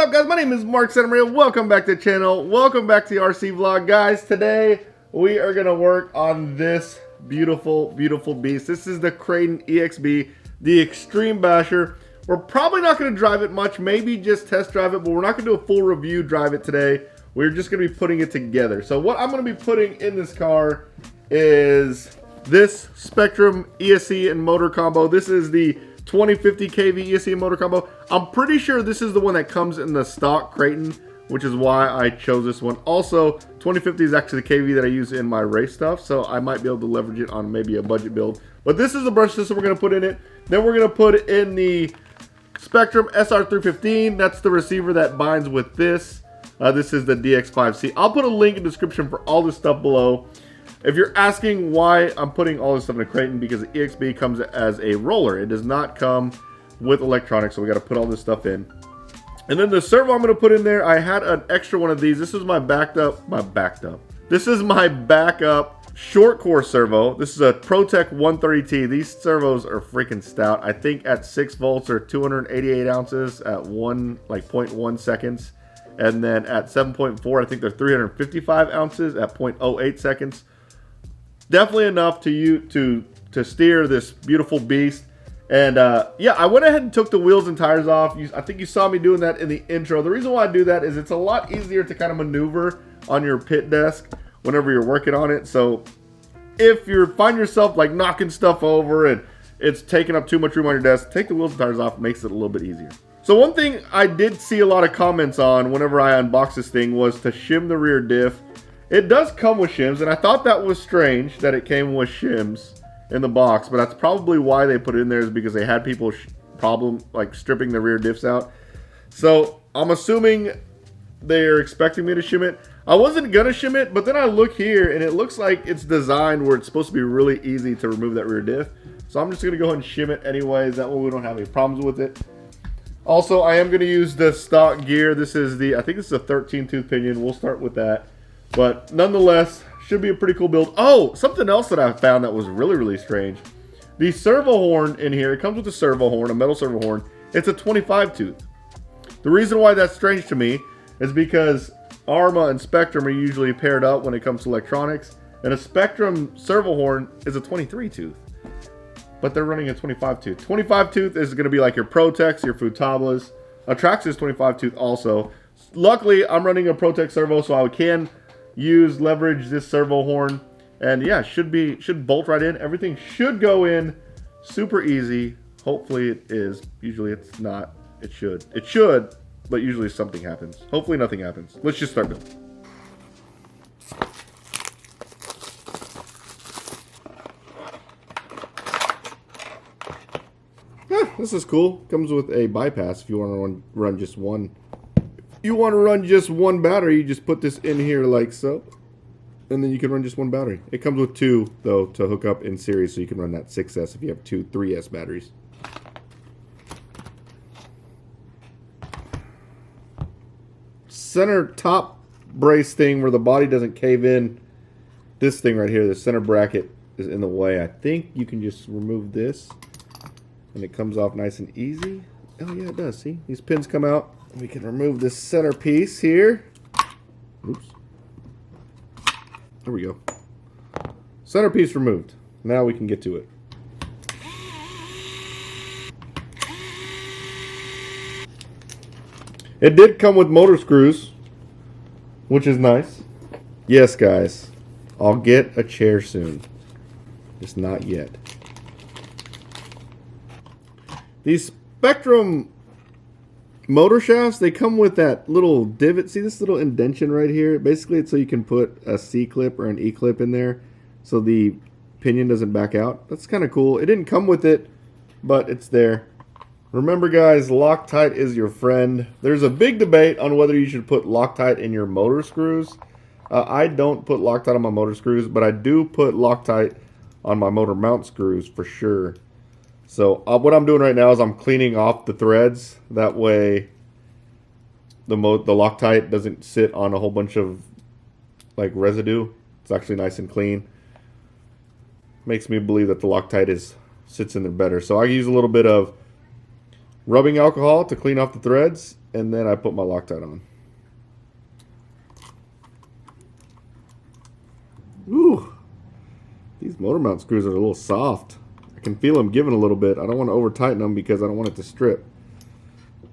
up, guys? My name is Mark Santamaria. Welcome back to the channel. Welcome back to the RC vlog, guys. Today we are gonna work on this beautiful beast. This is the Kraton EXB, the Extreme Basher. We're probably not gonna drive it much, maybe just test drive it, but we're not gonna do a full review drive it today. We're just gonna be putting it together. So what I'm gonna be putting in this car is this Spectrum ESC and motor combo. This is the 2050 kV ESC and motor combo. I'm pretty sure this is the one that comes in the stock Kraton, which is why I chose this one. Also, 2050 is actually the kV that I use in my race stuff, so I might be able to leverage it on maybe a budget build. But this is the brush system we're gonna put in it. Then we're gonna put in the Spectrum SR315. That's the receiver that binds with this. This is the DX5C. I'll put a link in the description for all this stuff below. If you're asking why I'm putting all this stuff in a Kraton, because the EXB comes as a roller. It does not come with electronics, so we got to put all this stuff in. And then the servo I'm going to put in there, I had an extra one of these. This is my This is my backup short core servo. This is a ProTech 130T. These servos are freaking stout. I think at 6 volts or 288 ounces at 0.1 seconds. And then at 7.4, I think they're 355 ounces at 0.08 seconds. Definitely enough to steer this beautiful beast. And yeah, I went ahead and took the wheels and tires off. I think you saw me doing that in the intro. The reason why I do that is it's a lot easier to kind of maneuver on your pit desk whenever you're working on it. So if you find yourself like knocking stuff over and it's taking up too much room on your desk, take the wheels and tires off. Makes it a little bit easier. So one thing I did see a lot of comments on whenever I unboxed this thing was to shim the rear diff. It does come with shims, and I thought that was strange that it came with shims in the box, but that's probably why they put it in there, is because they had people like stripping the rear diffs out. So I'm assuming they're expecting me to shim it. I wasn't gonna shim it, but then I look here and it looks like it's designed where it's supposed to be really easy to remove that rear diff. So I'm just gonna go ahead and shim it anyways. That way we don't have any problems with it. Also, I am gonna use the stock gear. This is I think this is a 13 tooth pinion. We'll start with that. But nonetheless, should be a pretty cool build. Oh, something else that I found that was really strange. The servo horn in here, it comes with a servo horn, a metal servo horn. It's a 25 tooth. The reason why that's strange to me is because Arma and Spectrum are usually paired up when it comes to electronics, and a Spectrum servo horn is a 23 tooth. But they're running a 25 tooth. 25 tooth is going to be like your ProTechs, your Futablas. A Traxxas 25 tooth also. Luckily, I'm running a ProTech servo, so I can leverage this servo horn, and yeah, should bolt right in. Everything should go in super easy. Hopefully it is. Usually it's not. It should, but usually something happens. Hopefully nothing happens. Let's just start building. This is cool. Comes with a bypass if you want to run just one. You want to run just one battery, you just put this in here like so, and then you can run just one battery. It comes with two, though, to hook up in series, so you can run that 6S if you have two 3S batteries. Center top brace thing where the body doesn't cave in, this thing right here, the center bracket is in the way. I think you can just remove this, and it comes off nice and easy. Oh yeah, it does, see? These pins come out. We can remove this center piece here. Oops. There we go. Center piece removed. Now we can get to it. It did come with motor screws, which is nice. Yes, guys. I'll get a chair soon. Just not yet. These Spectrum motor shafts, they come with that little divot. See this little indentation right here? Basically it's so you can put a C-clip or an E-clip in there so the pinion doesn't back out. That's kind of cool. It didn't come with it, but it's there. Remember, guys, Loctite is your friend. There's a big debate on whether you should put Loctite in your motor screws. I don't put Loctite on my motor screws, but I do put Loctite on my motor mount screws for sure. So what I'm doing right now is I'm cleaning off the threads. That way the Loctite doesn't sit on a whole bunch of like residue. It's actually nice and clean. Makes me believe that the Loctite sits in there better. So I use a little bit of rubbing alcohol to clean off the threads, and then I put my Loctite on. Ooh, these motor mount screws are a little soft. I can feel them giving a little bit. I don't want to over tighten them because I don't want it to strip.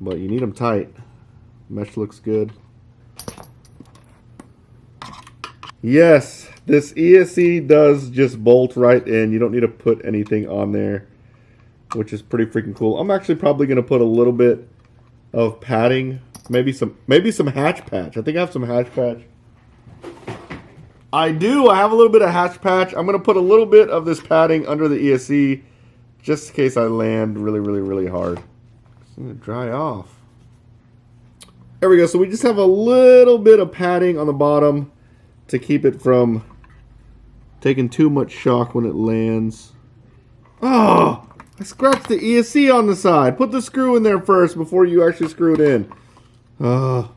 But you need them tight. Mesh looks good. Yes, this ESC does just bolt right in. You don't need to put anything on there, which is pretty freaking cool. I'm actually probably going to put a little bit of padding, maybe some hatch patch. I think I have some hatch patch. I do. I have a little bit of hatch patch. I'm going to put a little bit of this padding under the ESC just in case I land really, really, really hard. It's going to dry off. There we go. So we just have a little bit of padding on the bottom to keep it from taking too much shock when it lands. Oh, I scratched the ESC on the side. Put the screw in there first before you actually screw it in. Oh.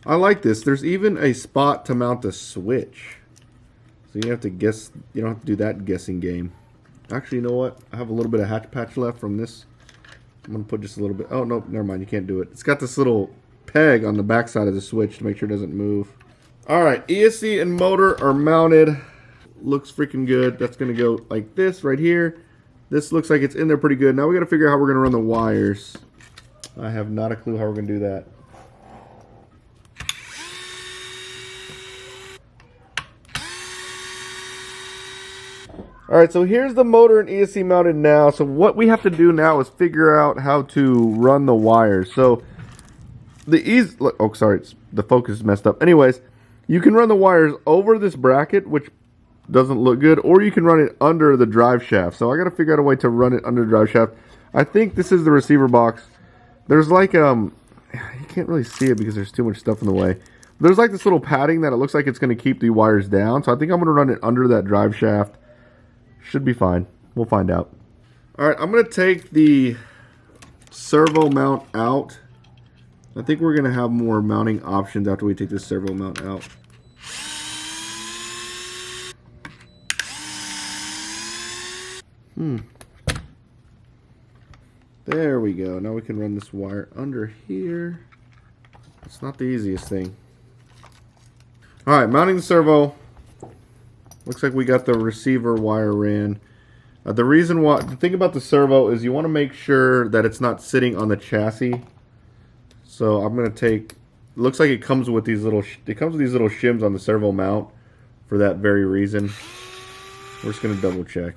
I like this. There's even a spot to mount the switch. So you have to guess. You don't have to do that guessing game. Actually, you know what? I have a little bit of hatch patch left from this. I'm going to put just a little bit. Oh, no, never mind. You can't do it. It's got this little peg on the back side of the switch to make sure it doesn't move. Alright, ESC and motor are mounted. Looks freaking good. That's going to go like this right here. This looks like it's in there pretty good. Now we got to figure out how we're going to run the wires. I have not a clue how we're going to do that. Alright, so here's the motor and ESC mounted now. So what we have to do now is figure out how to run the wires. So oh, sorry, the focus is messed up. Anyways, you can run the wires over this bracket, which doesn't look good, or you can run it under the drive shaft. So I got to figure out a way to run it under the drive shaft. I think this is the receiver box. There's like, you can't really see it because there's too much stuff in the way. There's like this little padding that it looks like it's going to keep the wires down. So I think I'm going to run it under that drive shaft. Should be fine. We'll find out. All right, I'm going to take the servo mount out. I think we're going to have more mounting options after we take this servo mount out. There we go. Now we can run this wire under here. It's not the easiest thing. Alright, mounting the servo. Looks like we got the receiver wire ran. The thing about the servo is you want to make sure that it's not sitting on the chassis. So I'm going to take, looks like it comes with these little shims on the servo mount for that very reason. We're just going to double check.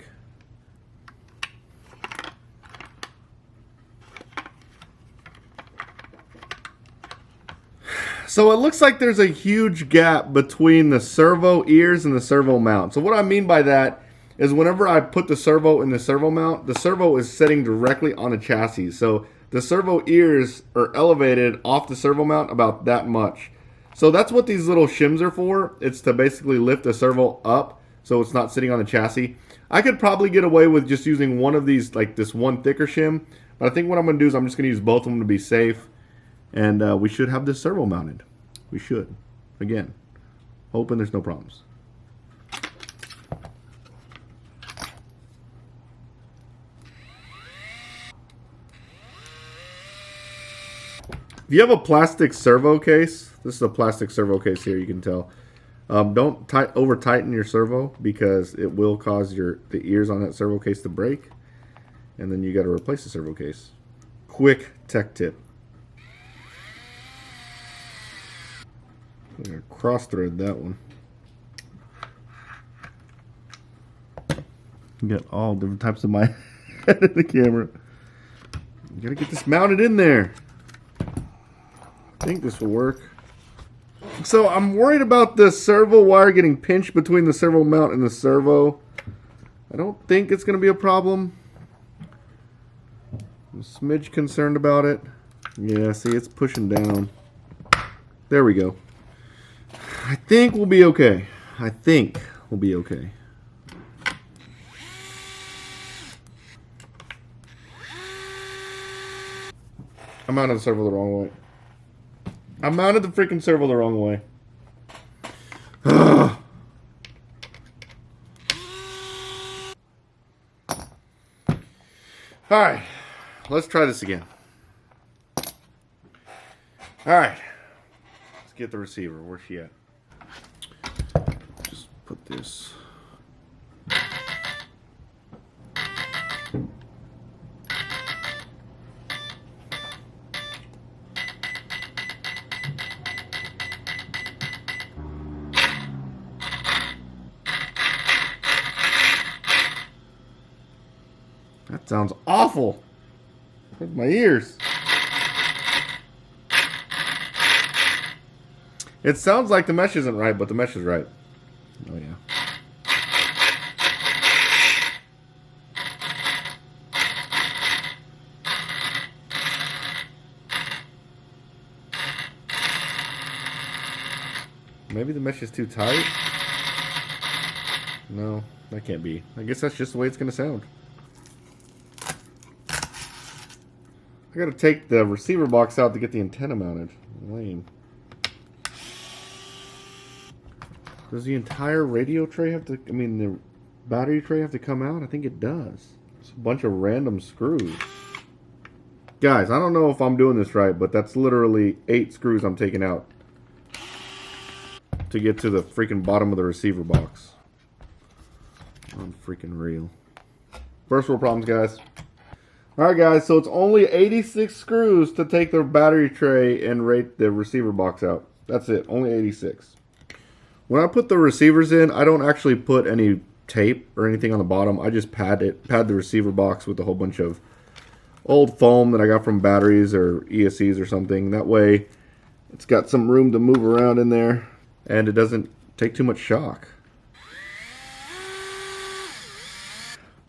So it looks like there's a huge gap between the servo ears and the servo mount. So what I mean by that is whenever I put the servo in the servo mount, the servo is sitting directly on the chassis. So the servo ears are elevated off the servo mount about that much. So that's what these little shims are for. It's to basically lift the servo up so it's not sitting on the chassis. I could probably get away with just using one of these, like this one thicker shim. But I think what I'm going to do is I'm just going to use both of them to be safe. And we should have this servo mounted. We should. Again, hoping there's no problems. If you have a plastic servo case, this is a plastic servo case here, you can tell. Don't over tighten your servo because it will cause the ears on that servo case to break. And then you got to replace the servo case. Quick tech tip. I'm going to cross thread that one. You got all different types of my head in the camera. You got to get this mounted in there. I think this will work. So I'm worried about the servo wire getting pinched between the servo mount and the servo. I don't think it's going to be a problem. I'm a smidge concerned about it. Yeah, see, it's pushing down. There we go. I think we'll be okay. I think we'll be okay. I mounted the servo the wrong way. I mounted the freaking servo the wrong way. Alright. let's try this again. All right, let's get the receiver. Where's she at? Just put this. That sounds awful. Hurt my ears. It sounds like the mesh isn't right, but the mesh is right. Oh yeah. Maybe the mesh is too tight? No, that can't be. I guess that's just the way it's going to sound. I gotta take the receiver box out to get the antenna mounted. Lame. Does the entire radio tray have to, I mean the battery tray have to come out? I think it does. It's a bunch of random screws. Guys, I don't know if I'm doing this right, but that's literally 8 screws I'm taking out to get to the freaking bottom of the receiver box. Unfreaking real. First world problems, guys. Alright guys, so it's only 86 screws to take the battery tray and rate the receiver box out. That's it, only 86. When I put the receivers in, I don't actually put any tape or anything on the bottom. I just pad the receiver box with a whole bunch of old foam that I got from batteries or ESCs or something. That way, it's got some room to move around in there and it doesn't take too much shock.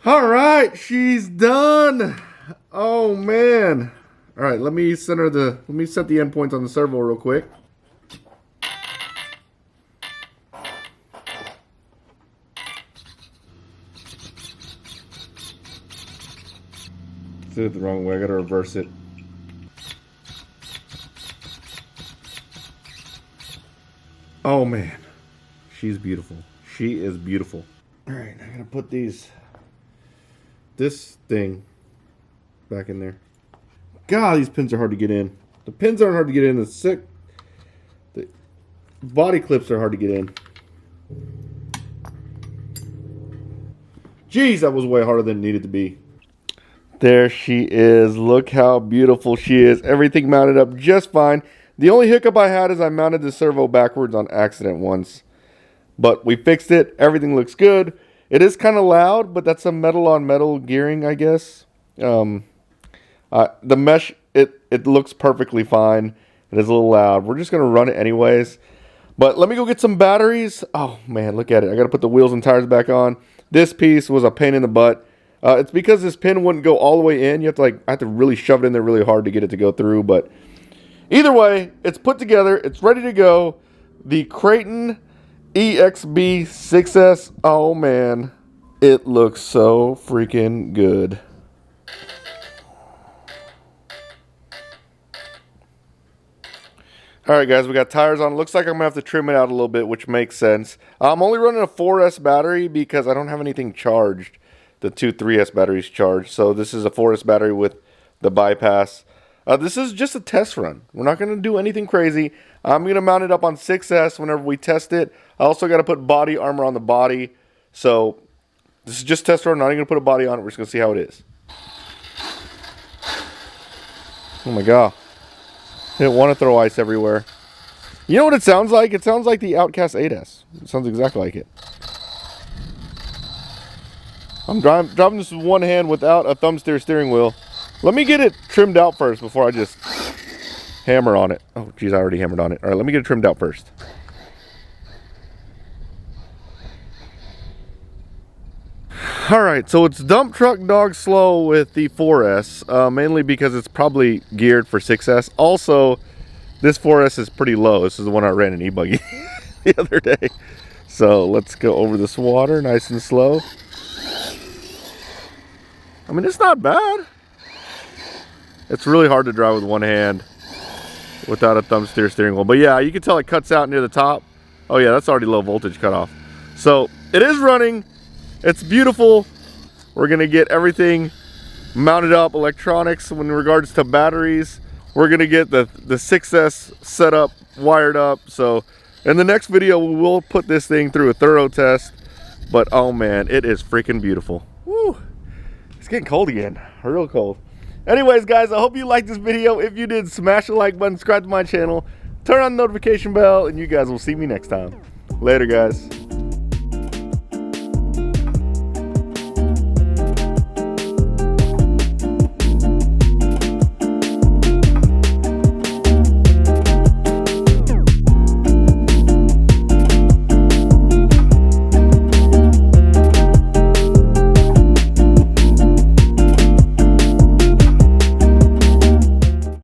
Alright, she's done! Oh man! Alright, let me set the endpoints on the servo real quick. Did it the wrong way, I gotta reverse it. Oh man, she's beautiful. She is beautiful. Alright, I'm gonna put this thing back in there. God, these pins are hard to get in. The pins aren't hard to get in. The body clips are hard to get in. Jeez, that was way harder than it needed to be. There she is. Look how beautiful she is. Everything mounted up just fine. The only hiccup I had is I mounted the servo backwards on accident once. But we fixed it. Everything looks good. It is kind of loud, but that's a metal on metal gearing, I guess. The mesh, it looks perfectly fine. It is a little loud. We're just going to run it anyways. But let me go get some batteries. Oh, man, look at it. I got to put the wheels and tires back on. This piece was a pain in the butt. It's because this pin wouldn't go all the way in. You have to, I have to really shove it in there really hard to get it to go through. But either way, it's put together. It's ready to go. The Kraton EXB 6S. Oh, man. It looks so freaking good. Alright guys, we got tires on. Looks like I'm going to have to trim it out a little bit, which makes sense. I'm only running a 4S battery because I don't have anything charged. The two 3S batteries charged. So this is a 4S battery with the bypass. This is just a test run. We're not going to do anything crazy. I'm going to mount it up on 6S whenever we test it. I also got to put body armor on the body. So this is just a test run. I'm not even going to put a body on it. We're just going to see how it is. Oh my god. I didn't want to throw ice everywhere. You know what it sounds like? It sounds like the Outcast 8S. It sounds exactly like it. I'm driving this with one hand without a thumb steering wheel. Let me get it trimmed out first before I just hammer on it. Oh, geez, I already hammered on it. All right, let me get it trimmed out first. All right, so it's dump truck dog slow with the 4S, mainly because it's probably geared for 6S. Also, this 4S is pretty low. This is the one I ran in e-buggy the other day. So let's go over this water nice and slow. I mean, it's not bad. It's really hard to drive with one hand without a thumb steering wheel. But yeah, you can tell it cuts out near the top. Oh yeah, that's already low voltage cutoff. So it is running. It's beautiful. We're going to get everything mounted up electronics in regards to batteries. We're gonna get the 6S set up, wired up. So in the next video, we will put this thing through a thorough test. But oh man, it is freaking beautiful. Woo! It's getting cold again, real cold. Anyways, guys, I hope you liked this video. If you did, smash the like button, subscribe to my channel, turn on the notification bell, and you guys will see me next time. Later, guys.